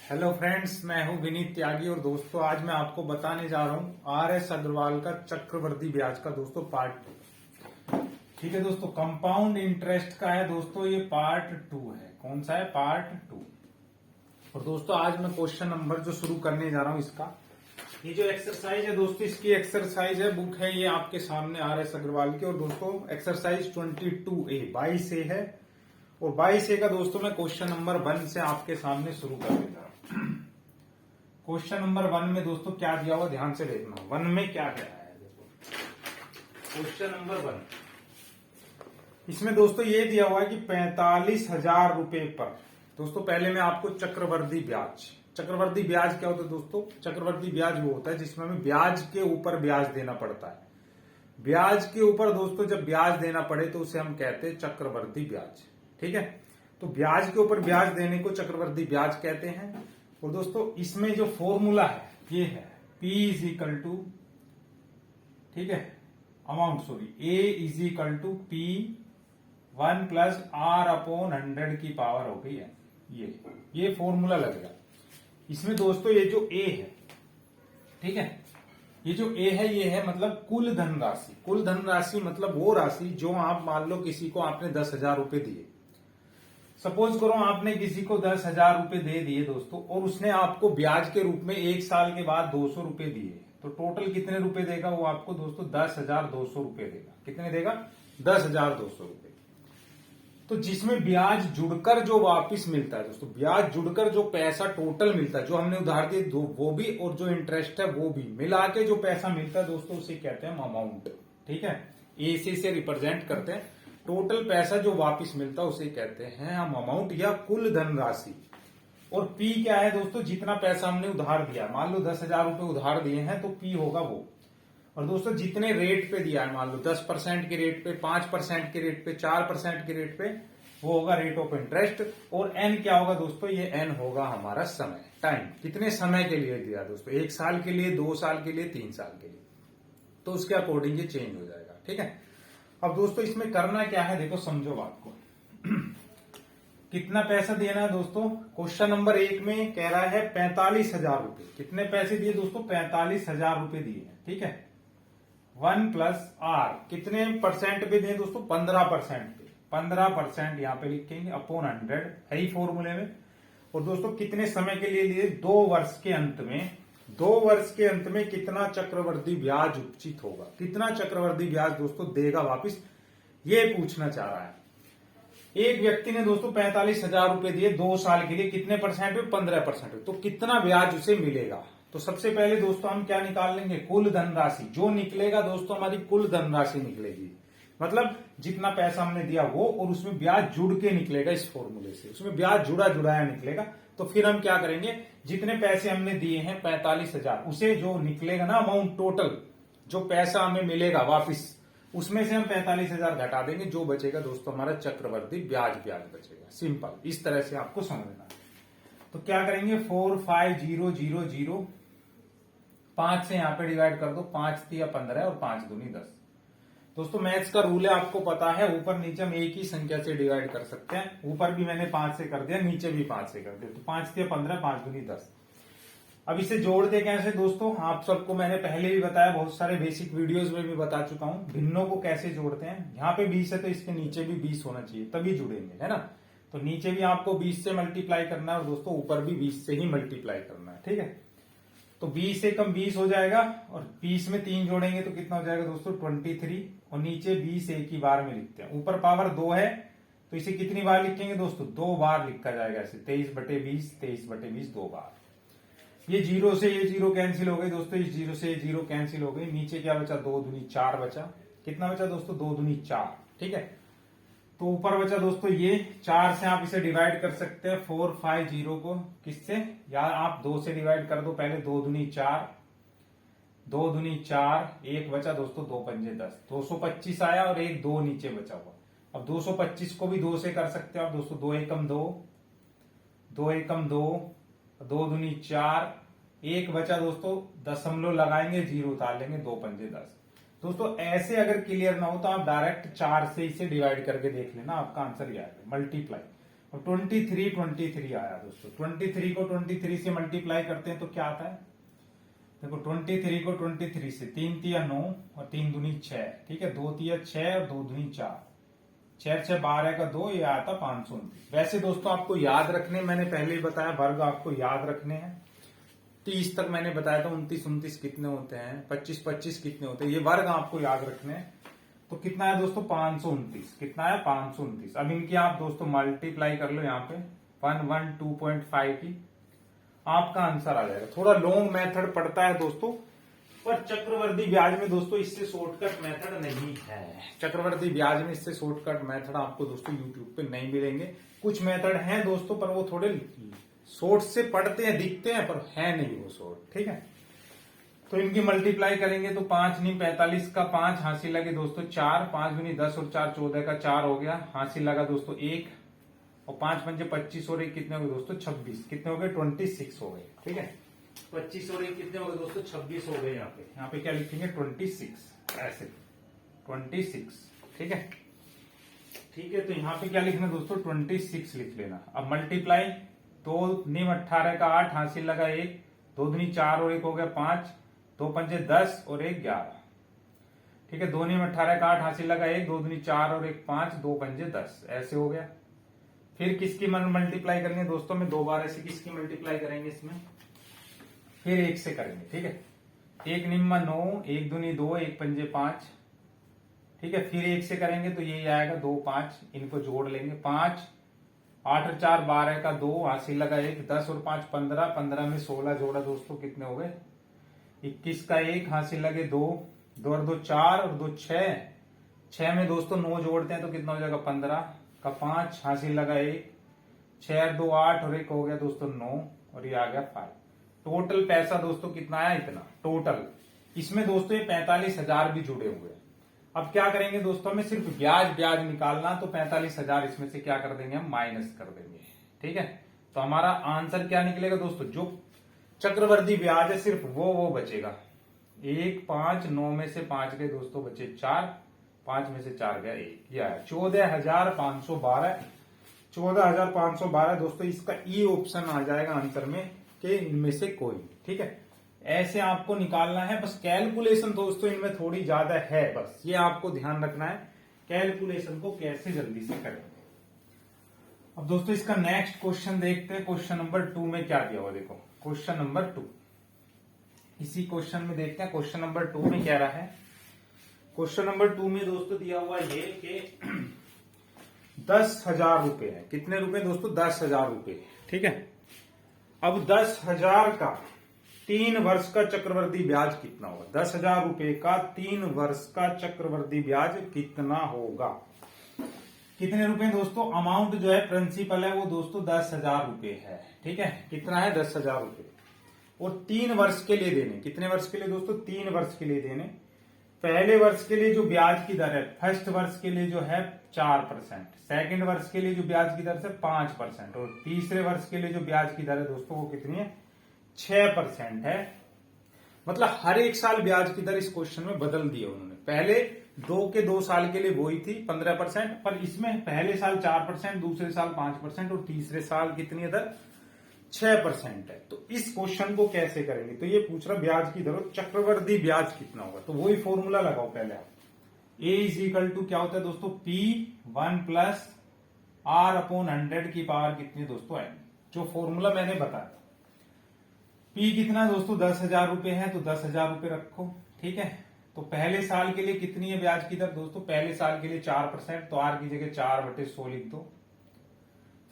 Hello friends, मैं हूं विनीत त्यागी और दोस्तों आज मैं आपको बताने जा रहा हूं आर.एस. अग्रवाल का चक्रवृद्धि ब्याज का दोस्तों पार्ट 2। ठीक है दोस्तों, कंपाउंड इंटरेस्ट का है दोस्तों, ये पार्ट 2 है। कौन सा है? पार्ट 2। और दोस्तों आज मैं क्वेश्चन नंबर जो शुरू करने जा रहा हूं इसका, ये जो एक्सरसाइज है दोस्तों, इसकी एक्सरसाइज है, बुक है ये आपके सामने आर.एस. अग्रवाल की। और दोस्तों एक्सरसाइज 22A 22A है और 22A का दोस्तों मैं क्वेश्चन नंबर 1 से आपके सामने शुरू कर देता हूं। क्वेश्चन नंबर 1 में दोस्तों क्या दिया हुआ ध्यान से देखना। 1 में क्या क्या है देखो, क्वेश्चन नंबर 1 इसमें दोस्तों ये दिया हुआ है कि 45,000 रुपए पर। दोस्तों पहले मैं आपको चक्रवृद्धि ब्याज क्या होता है दोस्तों? चक्रवृद्धि ब्याज वो होता है जिसमें हमें ब्याज के ऊपर ब्याज देना पड़ता है। ब्याज के ऊपर दोस्तों जब ब्याज देना पड़े तो उसे हम कहते हैं चक्रवृद्धि ब्याज। ठीक है, तो ब्याज के ऊपर ब्याज देने को चक्रवृद्धि ब्याज कहते हैं। और दोस्तों इसमें जो फॉर्मूला है ये है P इज इक्वल टू, ठीक है, amount sorry, A is equal to P 1 plus R upon 100 की पावर हो गई है। ये फॉर्मूला लगेगा इसमें दोस्तों। ये जो A है, ठीक है, ये जो A है ये है मतलब कुल धनराशि। कुल धनराशि मतलब वो राशि जो आप मान लो किसी को आपने 10,000 रुपए दिए। सपोज करो आपने किसी को 10,000 रुपए दे दिए दोस्तों, और उसने आपको ब्याज के रूप में 1 साल के बाद 200 रुपए दिए, तो टोटल कितने रुपए देगा वो आपको दोस्तों? 10,200 रुपए देगा। कितने देगा? 10,200 रुपए। तो जिसमें ब्याज जुड़कर जो वापिस मिलता है दोस्तों, ब्याज जुड़कर जो पैसा टोटल मिलता है, जो हमने उधार दिए वो भी और जो इंटरेस्ट है वो भी मिला के जो पैसा मिलता है दोस्तों उसे कहते हैं अमाउंट। ठीक है, ए से रिप्रेजेंट करते हैं टोटल पैसा जो वापस मिलता है उसे कहते हैं हम अमाउंट या कुल धनराशि। और पी क्या है दोस्तों? जितना पैसा हमने उधार दिया, मान लो 10,000 रुपए उधार दिए हैं तो पी होगा वो। और दोस्तों जितने रेट पे दिया है, मान लो 10% के रेट पे, 5% के रेट पे, 4% के रेट पे, वो होगा रेट ऑफ इंटरेस्ट। और एन क्या होगा दोस्तों? ये एन होगा हमारा समय, टाइम। कितने समय के लिए दिया दोस्तों? 1 साल के लिए, 2 साल के लिए, 3 साल के लिए, तो उसके अकॉर्डिंग ये चेंज हो जाएगा। ठीक है, अब दोस्तों इसमें करना क्या है देखो, समझो बात को। कितना पैसा देना है दोस्तों? क्वेश्चन नंबर 1 में कह रहा है 45,000 रुपए। कितने पैसे दिए दोस्तों? 45,000 रुपए दिए हैं। ठीक है, 1 प्लस आर कितने परसेंट पे दिए दोस्तों? 15% पे। 15% यहां पे लिखेंगे अपॉन 100 है ही फॉर्मूले में। और दोस्तों कितने समय के लिए लिए? 2 वर्ष के अंत में। 2 वर्ष के अंत में कितना चक्रवृद्धि ब्याज उचित होगा? कितना चक्रवृद्धि ब्याज दोस्तों देगा वापिस, ये पूछना चाह रहा है। एक व्यक्ति ने दोस्तों 45,000 रुपए दिए 2 साल के लिए, कितने परसेंट पे? 15%। तो कितना ब्याज उसे मिलेगा? तो सबसे पहले दोस्तों हम क्या निकाल लेंगे? कुल धनराशि। जो निकलेगा दोस्तों हमारी कुल धनराशि निकलेगी, मतलब जितना पैसा हमने दिया वो, और उसमें ब्याज जुड़ के निकलेगा इस फॉर्मूले से, उसमें ब्याज जुड़ाया निकलेगा। तो फिर हम क्या करेंगे? जितने पैसे हमने दिए हैं 45,000, उसे जो निकलेगा ना अमाउंट टोटल, जो पैसा हमें मिलेगा वापिस, उसमें से हम 45,000 घटा देंगे, जो बचेगा दोस्तों हमारा चक्रवृद्धि ब्याज बचेगा। सिंपल, इस तरह से आपको समझना है। तो क्या करेंगे? 45000 5 से यहां पे डिवाइड कर दो, 5 तिया 15 और 5 दूनी 10। दोस्तों मैथ्स का रूल है, आपको पता है, ऊपर नीचे हम एक ही संख्या से डिवाइड कर सकते हैं। ऊपर भी मैंने 5 से कर दिया, नीचे भी 5 से कर दिया, तो 5 तिया 15, 5 दूनी 10। अब इसे जोड़ते कैसे दोस्तों? आप सबको मैंने पहले भी बताया, बहुत सारे बेसिक वीडियोस में भी बता चुका हूं, भिन्नों को कैसे जोड़ते हैं। यहाँ पे 20 है तो इसके नीचे भी 20 होना चाहिए, तभी जुड़ेंगे, है ना। तो नीचे भी आपको 20 से मल्टीप्लाई करना है और दोस्तों ऊपर भी 20 से ही मल्टीप्लाई करना है। ठीक है, तो 20 से कम 20 हो जाएगा, और 20 में 3 जोड़ेंगे तो कितना हो जाएगा दोस्तों? 23। और नीचे 20 एक ही बार में लिखते हैं। ऊपर पावर 2 है तो इसे कितनी बार लिखेंगे दोस्तों? 2 बार लिखा जाएगा ऐसे, 23/20, 23/20 2 बार। ये 0 से ये 0 कैंसिल हो गई दोस्तों, इस 0 से ये 0 कैंसिल हो गई। नीचे क्या बचा? 2 दूनी 4 बचा। कितना बचा दोस्तों? 2 दूनी 4। ठीक है, तो ऊपर बचा दोस्तों ये 4 से आप इसे डिवाइड कर सकते हैं 450 को। किससे? यार आप 2 से डिवाइड कर दो पहले, 2 दूनी 4, 2 दूनी 4, एक बचा दोस्तों, 2 पंजे 10, 225 आया, और एक 2 नीचे बचा हुआ। अब 225 को भी 2 से कर सकते हो आप दोस्तों, 2 एकम 2, 2 एकम 2, 2 दूनी 4, एक बचा दोस्तों, दशमलव लगाएंगे, 0 उतार लेंगे, 2 पंजे 10। दोस्तों ऐसे अगर क्लियर ना हो तो आप डायरेक्ट 4 से इसे डिवाइड करके देख लेना, आपका आंसर क्या है? मल्टीप्लाई। और 23 आया दोस्तों। 23 को 23 से मल्टीप्लाई करते हैं तो क्या आता है, देखो 23 को 23 से 3 तिया 9 और 3 दूनी 6, ठीक है, 2 तिया 6 और 2 दूनी 4, 6 6 12 का 2, ये आता 529। वैसे दोस्तों आपको याद रखने, मैंने पहले ही बताया वर्ग आपको याद रखने हैं। 30 तक मैंने बताया था, 29 कितने होते हैं, 25 कितने होते हैं, ये वर्ग आपको याद रखने हैं। तो कितना है दोस्तों 529, कितना है 529। अब इनकी आप दोस्तों मल्टीप्लाई कर लो यहाँ पे 112.5 की, आपका आंसर आ जाएगा। थोड़ा लॉन्ग मेथड पड़ता है दोस्तों, पर चक्रवर्ती ब्याज में दोस्तों इससे शॉर्टकट मेथड नहीं है। चक्रवर्ती ब्याज में इससे शॉर्टकट मेथड आपको दोस्तों यूट्यूब पे नहीं मिलेंगे। कुछ मेथड हैं दोस्तों, पर वो थोड़े शॉर्ट से पढ़ते हैं, दिखते हैं, पर है नहीं वो शॉर्ट, ठीक है। तो इनकी मल्टीप्लाई करेंगे तो 5 नहीं 45 का 5 हासिल लगे दोस्तों 4, 5 दूनी 10 और 4 14 का 4 हो गया, हासिल लगा दोस्तों 1, और 5 पंजे 25 और 1 कितने हो गए दोस्तों 26, कितने हो गए 26 हो गए, ठीक है। 25 और 1 कितने हो गए दोस्तों 26 हो गए। यहाँ पे क्या लिखेंगे 26, ऐसे 26, ठीक है, ठीक है। तो यहाँ पे क्या लिखना दोस्तों 26 लिख लेना। अब मल्टीप्लाई 2 नीम 18 का 8 हासिल लगा 1, 2 दूनी 4 और 1 हो गया 5, 2 पंजे 10 और 1 11, ठीक है। 2 नीम 18 का 8 हासिल लगा 1, 2 दूनी 4 और 1 5, 2 पंजे 10, ऐसे हो गया। फिर किसकी मल्टीप्लाई करेंगे दोस्तों में दोबारा से किसकी मल्टीप्लाई करेंगे इसमें, फिर 1 से करेंगे, ठीक है। 1 निम्मा 9, 1 दूनी 2, 1 पंजे 5, ठीक है। फिर 1 से करेंगे तो यही आएगा 2 5, इनको जोड़ लेंगे 5, 8 और 4 12 का 2 हासिल लगा 1, 10 और 5 15, 15 में 16 जोड़ा दोस्तों कितने हो गए 21 का 1 हासिल लगे 2, 2 और 2 4 और 2 6, 6 में दोस्तों 9 जोड़ते हैं तो कितना हो जाएगा 15 का 5 हासिल लगा 1, 6 और 2 8 और 1 हो गया दोस्तों 9 और ये आ गया 5। टोटल पैसा दोस्तों कितना आया इतना टोटल। इसमें दोस्तों ये 45,000 भी जुड़े हुए हैं। अब क्या करेंगे दोस्तों, में सिर्फ ब्याज निकालना, तो 45,000 इसमें से क्या कर देंगे हम माइनस कर देंगे, ठीक है। तो हमारा आंसर क्या निकलेगा दोस्तों, जो चक्रवर्ती ब्याज है सिर्फ वो बचेगा। 1 5 9 में से 5 गए दोस्तों, बचे 4, 5 में से 4 गया 1, ये आया 14,512। 14,512 दोस्तों इसका ई ऑप्शन आ जाएगा आंसर में कि इनमें से कोई, ठीक है। ऐसे आपको निकालना है, बस कैलकुलेशन दोस्तों इनमें थोड़ी ज्यादा है, बस ये आपको ध्यान रखना है कैलकुलेशन को कैसे जल्दी से करेंगे। अब दोस्तों इसका नेक्स्ट क्वेश्चन देखते हैं। क्वेश्चन नंबर 2 में क्या दिया हुआ, देखो क्वेश्चन नंबर 2, इसी क्वेश्चन में देखते हैं क्वेश्चन नंबर 2 में क्या रहा है। क्वेश्चन नंबर 2 में दोस्तों दिया हुआ ये कि 10,000 रुपए है। कितने रुपए दोस्तों 10,000 रुपए, ठीक है। अब 10,000 का 3 वर्ष का चक्रवर्ती ब्याज कितना होगा, 10,000 रुपए का 3 वर्ष का चक्रवर्ती ब्याज कितना होगा। कितने रुपए दोस्तों, अमाउंट जो है प्रिंसिपल है वो दोस्तों 10,000 रुपए है, ठीक है। कितना है 10,000 रुपए, और 3 वर्ष के लिए देने। कितने वर्ष के लिए दोस्तों 3 वर्ष के लिए देने। पहले वर्ष के लिए जो ब्याज की दर है, फर्स्ट वर्ष के लिए जो है 4%, सेकंड वर्ष के लिए जो ब्याज की दर है 5%, और तीसरे वर्ष के लिए जो ब्याज की दर है दोस्तों वो कितनी है 6% है। मतलब हर एक साल ब्याज की दर इस क्वेश्चन में बदल दी है उन्होंने। पहले 2 साल के लिए वही थी 15%, पर इसमें पहले साल 4%, दूसरे साल 5% और तीसरे साल कितनी है दर 6% है। तो इस क्वेश्चन को कैसे करेंगे, तो ये पूछ रहा ब्याज की दर चक्रवर्ती ब्याज कितना होगा, तो वही फॉर्मूला लगाओ पहले आप। ए इज इक्वल टू क्या होता है दोस्तों P1 प्लस R/100 की पावर कितनी दोस्तों आएगी, जो फॉर्मूला मैंने बताया। P कितना दोस्तों 10,000 रुपए है, तो 10,000 रुपए रखो, ठीक है। तो पहले साल के लिए कितनी है ब्याज की दर दोस्तों, पहले साल के लिए 4%, तो R की जगह 4/100 लिख दो।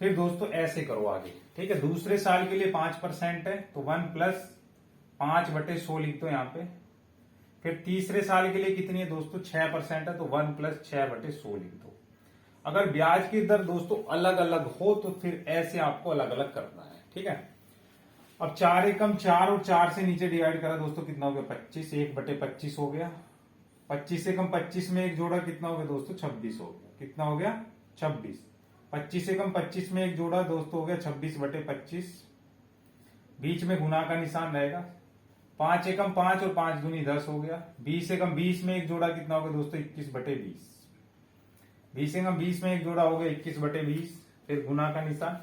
फिर दोस्तों ऐसे करो आगे, ठीक है। दूसरे साल के लिए 5% है, तो 1 प्लस 5/100 लिख दो यहाँ पे। फिर तीसरे साल के लिए कितनी है दोस्तों 6% है, तो 1 प्लस 6/100 लिख दो। अगर ब्याज की दर दोस्तों अलग अलग हो तो फिर ऐसे आपको अलग अलग करना है, ठीक है। अब 4 एकम 4 और 4 से नीचे डिवाइड करा दोस्तों कितना हो गया 25, 1/25 हो गया। 25 एकम 25 में एक जोड़ा कितना हो गया दोस्तों 26 हो गया। कितना हो गया 26। 25 एकम 25 में एक जोड़ा दोस्तों हो गया 26/25, बीच में गुना का निशान रहेगा। 5 एकम 5 और 5 दूनी 10 हो गया। 20 एकम 20 में एक जोड़ा कितना हो गया दोस्तों 21/20। 20 एकम 20 में एक जोड़ा हो गया 21/20। फिर गुना का निशान,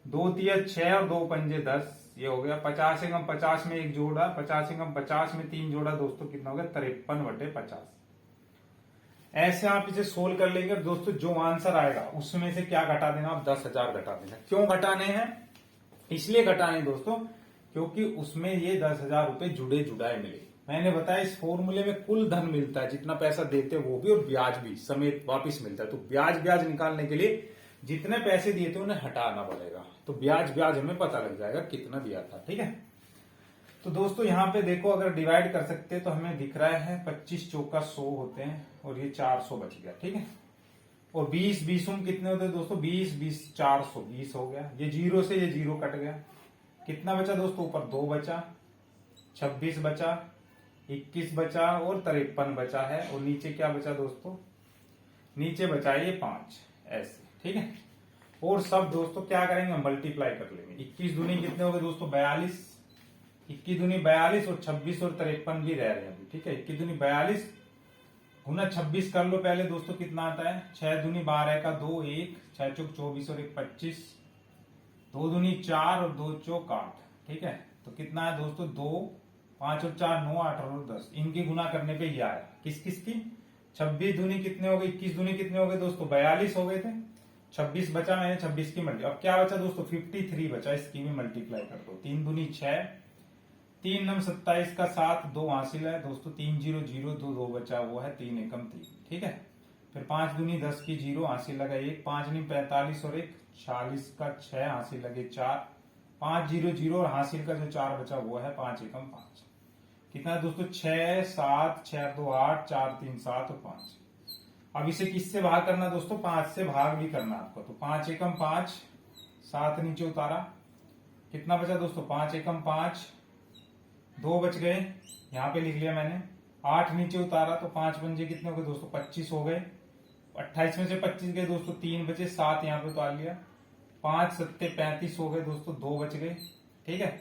2 तिया 6 और 2 पंजे 10, ये हो गया 50 एकम 50 में एक जोड़ा, 50 एकम 50 में 3 जोड़ा दोस्तों, कितना हो गया 53/50। ऐसे आप इसे सोल्व कर लेंगे दोस्तों, जो आंसर आएगा उसमें से क्या घटा देना, आप 10,000 घटा देना। क्यों घटाने हैं, इसलिए घटाने दोस्तों क्योंकि उसमें ये 10,000 रुपए जुड़े जुड़ाए मिले। मैंने बताया इस फॉर्मूले में कुल धन मिलता है, जितना पैसा देते वो भी और ब्याज भी समेत वापिस मिलता है। तो ब्याज निकालने के लिए जितने पैसे दिए थे उन्हें हटाना पड़ेगा, तो ब्याज हमें पता लग जाएगा कितना दिया था। ठीक है, तो दोस्तों यहाँ पे देखो, अगर डिवाइड कर सकते हैं तो हमें दिख रहा है 25 चौका 100 होते हैं और ये 400 बच गया। ठीक है, और 20 कितने होते हैं दोस्तों, 20 420 हो गया। ये 0 से ये 0 कट गया, कितना बचा दोस्तों, ऊपर 2 बचा, 26 बचा, 21 बचा और 53 बचा है। और नीचे क्या बचा दोस्तों, नीचे बचा ये 5 ऐसे। ठीक है, और सब दोस्तों क्या करेंगे, मल्टीप्लाई कर लेंगे। 21 दूनी कितने हो गए दोस्तों, 42, 21 दूनी 42 और 26 और 53 भी रह रहे हैं अभी। ठीक है, 21 दूनी 42 गुना 26 कर लो पहले दोस्तों, कितना आता है, 6 दूनी 12 का 2, 1, 6 चौक 24 और 1 25, 2 दूनी 4 और 2 चौक 8। ठीक है, तो कितना है दोस्तों, 2, 5 और 4 9, 8 और 10, इनकी गुना करने पे ये आया। किस किस की, 26 दूनी कितने हो गए, 21 दूनी कितने हो गए दोस्तों, 42 हो गए थे, 26 बचा, मैंने 26 की मल्टी, अब क्या बचा दोस्तों, 53 बचा, इसकी भी मल्टीप्लाई कर दो। 3 दूनी 6, 3 9 27 का 7, 2 हासिल है दोस्तों, 3 0 0 2 2 बचा, वो है 3 एकम 3। ठीक है, फिर 5 दूनी 10 की 0 हासिल लगा 1, 5 नहीं 45 और 1 46 का 6 हासिल लगे 4, 5 0 0 और हासिल का जो 4 बचा वो है 5 एकम 5। कितना है दोस्तों, 6 7 6 2 8 4 3 7 और 5। अब इसे किससे भाग करना दोस्तों, 5 से भाग भी करना आपको, तो 5 एकम 5, 7 नीचे उतारा, कितना बचा दोस्तों, 5 एकम 5, 2 बच गए, यहां पे लिख लिया मैंने, 8 नीचे उतारा, तो 5 पंजे कितने हो गए दोस्तों, 25 हो गए, 28 में से 25 गए दोस्तों, 3 बचे, 7 यहाँ पे उतार लिया, 5 7 35 हो गए दोस्तों, 2 बच गए। ठीक है,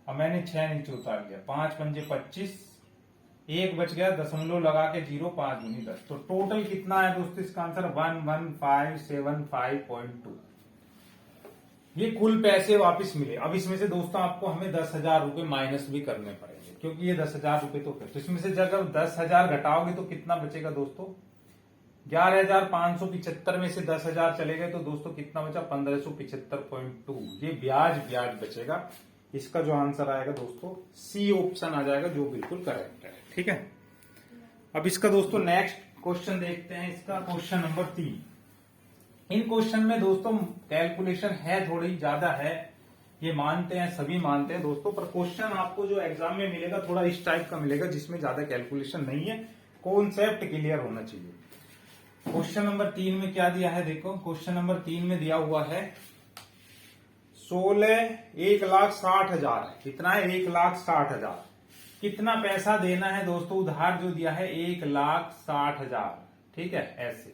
अब मैंने 6 नीचे उतार लिया, 5 पंजे 25, 1 बच गया, दशमलव लगा के 0, 5 दूनी 10, तो टोटल कितना है दोस्तों इसका आंसर 11575.2। ये कुल पैसे वापस मिले। अब इसमें से दोस्तों आपको हमें 10,000 रुपए माइनस भी करने पड़ेंगे, क्योंकि ये 10,000 रुपए तो इसमें से जब 10,000 घटाओगे तो कितना बचेगा दोस्तों, 11,575 में से 10,000 चले गए तो दोस्तों कितना बचा, 1575.2। ये ब्याज बचेगा। इसका जो आंसर आएगा दोस्तों सी ऑप्शन आ जाएगा, जो बिल्कुल करेक्ट है। ठीक है, अब इसका दोस्तों नेक्स्ट क्वेश्चन देखते हैं, इसका क्वेश्चन नंबर 3। इन क्वेश्चन में दोस्तों कैलकुलेशन है, थोड़ी ज्यादा है, ये मानते हैं, सभी मानते हैं दोस्तों, पर क्वेश्चन आपको जो एग्जाम में मिलेगा थोड़ा इस टाइप का मिलेगा, जिसमें ज्यादा कैलकुलेशन नहीं है, कॉन्सेप्ट क्लियर होना चाहिए। क्वेश्चन नंबर 3 में क्या दिया है, देखो क्वेश्चन नंबर 3 में दिया हुआ है 1,60,000 है। कितना है, 1,60,000। कितना पैसा देना है दोस्तों, उधार जो दिया है 1,60,000। ठीक है, ऐसे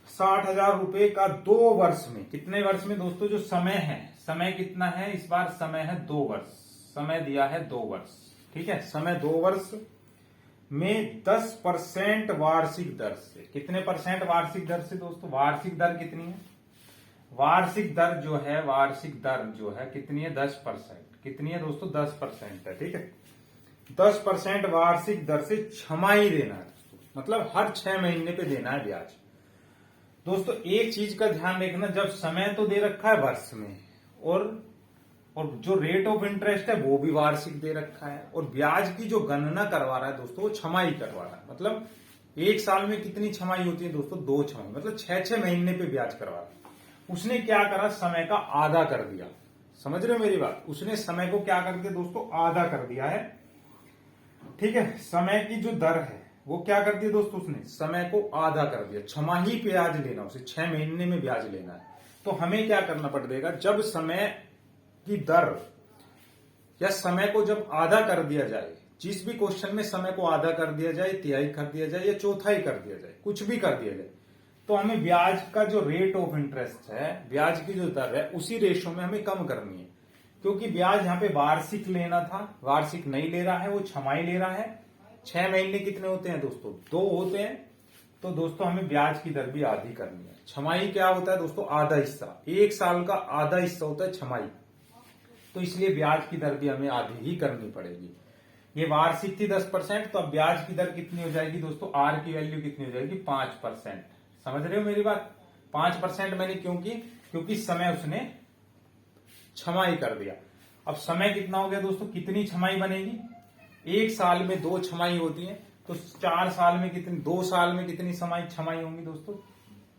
60,000 रुपए का 2 वर्ष में, कितने वर्ष में दोस्तों, जो समय है, समय कितना है इस बार, समय है 2 वर्ष, समय दिया है 2 वर्ष। ठीक है, समय 2 वर्ष में 10% वार्षिक दर से, कितने परसेंट वार्षिक दर से दोस्तों, वार्षिक दर कितनी है, वार्षिक दर जो है, वार्षिक दर जो है कितनी है, 10%। कितनी है दोस्तों, 10% है। ठीक है, 10% वार्षिक दर से छमाही देना है दोस्तों, मतलब हर 6 महीने पे देना है ब्याज। दोस्तों एक चीज का ध्यान रखना, जब समय तो दे रखा है वर्ष में, और जो रेट ऑफ इंटरेस्ट है वो भी वार्षिक दे रखा है, और ब्याज की जो गणना करवा रहा है दोस्तों वो छमाही करवा रहा है। मतलब एक साल में कितनी छमाही होती है दोस्तों, 2 छमाही, मतलब 6 महीने पे ब्याज करवा रहा है। उसने क्या करा, समय का आधा कर दिया। समझ रहे हो मेरी बात, उसने समय को क्या कर दिया दोस्तों, आधा कर दिया है। ठीक है, समय की जो दर है वो क्या कर दिया दोस्तों, उसने समय को आधा कर दिया, छमाही ब्याज लेना, उसे 6 महीने में ब्याज लेना है। तो हमें क्या करना पड़ेगा, जब समय की दर या समय को जब आधा कर दिया जाए, जिस भी क्वेश्चन में समय को आधा कर दिया जाए, तिहाई कर दिया जाए या चौथाई कर दिया जाए, कुछ भी कर दिया जाए, तो हमें ब्याज का जो रेट ऑफ इंटरेस्ट है, ब्याज की जो दर है, उसी रेशो में हमें कम करनी है। क्योंकि ब्याज यहाँ पे वार्षिक लेना था, वार्षिक नहीं ले रहा है, वो छमाही ले रहा है। 6 महीने कितने होते हैं दोस्तों, 2 होते हैं, तो दोस्तों हमें ब्याज की दर भी आधी करनी है। छमाही क्या होता है दोस्तों? आधा हिस्सा। एक साल का आधा हिस्सा होता है छमाही, तो इसलिए ब्याज की दर भी हमें आधी ही करनी पड़ेगी। ये वार्षिक थी 10%, तो अब ब्याज की दर कितनी हो जाएगी दोस्तों? आर की वैल्यू कितनी हो जाएगी? 5%। समझ रहे हो मेरी बात? 5% मैंने क्यों की? क्योंकि समय उसने छमाही कर दिया। अब समय कितना हो गया दोस्तों? कितनी छमाही बनेगी? एक साल में 2 छमाही होती है, तो 4 साल में कितनी, 2 साल में कितनी छमाही होंगी दोस्तों?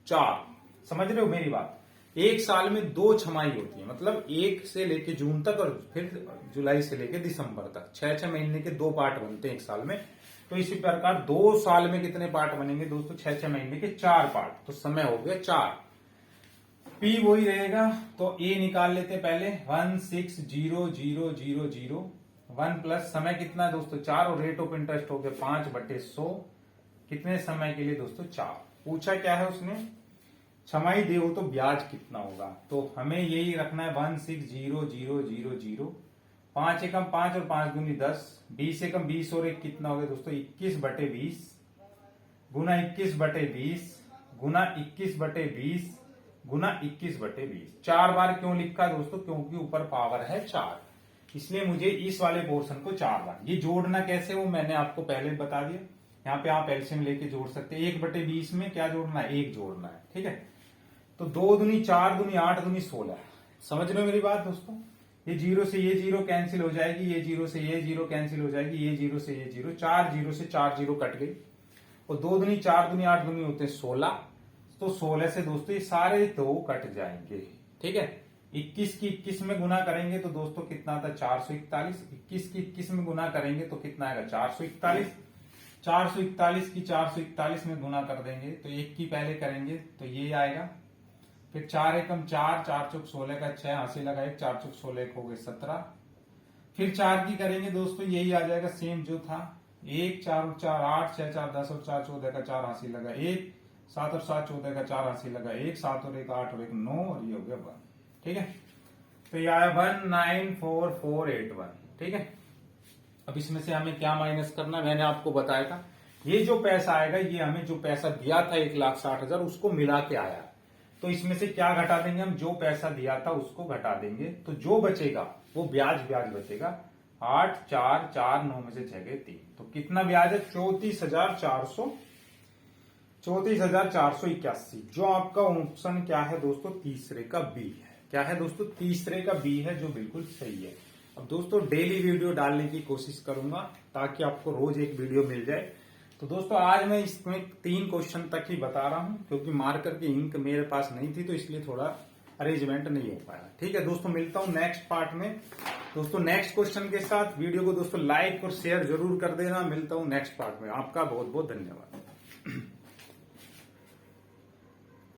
4। समझ रहे हो मेरी बात? एक साल में 2 छमाही होती है, मतलब 1 से लेके जून तक और फिर जुलाई से लेके दिसंबर तक 6-6 महीने के 2 पार्ट बनते हैं एक साल में। तो इसी प्रकार 2 साल में कितने पार्ट बनेंगे दोस्तों? 6-6 महीने के 4 पार्ट, तो समय हो गया 4। पी वही रहेगा, तो ए निकाल लेते हैं पहले। 160000 1 प्लस समय कितना है दोस्तों? 4, और रेट ऑफ इंटरेस्ट हो गया 5/100। कितने समय के लिए दोस्तों? 4। पूछा क्या है उसने? छमाही दे हो तो ब्याज कितना होगा, तो हमें यही रखना है 160000। 5 एकम 5 और 5 दूनी 10, 20 एकम 20 और 1 कितना हो गया दोस्तों? 21/20 गुना 21/20 गुना 21/20 गुना 21/20। 4 बार क्यों लिखा दोस्तों? क्योंकि ऊपर पावर है 4, इसलिए मुझे इस वाले पोर्शन को 4 बार। ये जोड़ना कैसे वो मैंने आपको पहले बता दिया। यहाँ पे आप एलसीएम लेके जोड़ सकते हैं। 1/20 में क्या जोड़ना है? 1 जोड़ना है, ठीक है। तो 2 दूनी 4 दूनी 8 दूनी 16। समझ रहे हो मेरी बात दोस्तों? ये 0 से ये 0 कैंसिल हो जाएगी, ये 0 से ये 0 कैंसिल हो जाएगी, ये 0 से ये 0, 4 0 से 4 0 कट गई, और 2 दूनी 4 दूनी 8 दूनी होते हैं 16। तो 16 से दोस्तों ये सारे 2 कट जाएंगे, ठीक है। 21 की 21 में गुना करेंगे तो दोस्तों कितना आता है? 441। 21 की 21 में गुना करेंगे तो कितना आएगा? 441। 441 की 441 में गुना कर देंगे तो 1 की पहले करेंगे तो ये आएगा। फिर 4 एकम 4, 4 चौक 16 का 6, हासिल लगा 1, 4 चौक 16 हो गए 17। फिर 4 की करेंगे दोस्तों, यही आ जाएगा सेम जो था। 1 4 और 4 8, 6 4 10 और 4 14 का 4 हासिल लगा 1, 7 और 7 14 का 4 हासिल लगा 1, 7 और 1 8 और 1 9, और ये हो गया 1, ठीक है। तो ये आया 194481, ठीक है। अब इसमें से हमें क्या माइनस करना, मैंने आपको बताया था। ये जो पैसा आएगा, ये हमें जो पैसा दिया था 1,60,000 उसको मिला के आया। तो इसमें से क्या घटा देंगे हम? जो पैसा दिया था उसको घटा देंगे, तो जो बचेगा वो ब्याज बचेगा। 8 4 4 9 में से 6 गए 3, तो कितना ब्याज है? 34,481। जो आपका ऑप्शन क्या है दोस्तों? तीसरे का बी है। क्या है दोस्तों? तीसरे का बी है, जो बिल्कुल सही है। अब दोस्तों डेली वीडियो डालने की कोशिश करूंगा ताकि आपको रोज एक वीडियो मिल जाए। तो दोस्तों आज मैं इसमें 3 क्वेश्चन तक ही बता रहा हूं, क्योंकि मार्कर की इंक मेरे पास नहीं थी, तो इसलिए थोड़ा अरेंजमेंट नहीं हो पाया। ठीक है दोस्तों, मिलता हूं नेक्स्ट पार्ट में दोस्तों नेक्स्ट क्वेश्चन के साथ। वीडियो को दोस्तों लाइक और शेयर जरूर कर देना। मिलता हूं नेक्स्ट पार्ट में। आपका बहुत बहुत धन्यवाद।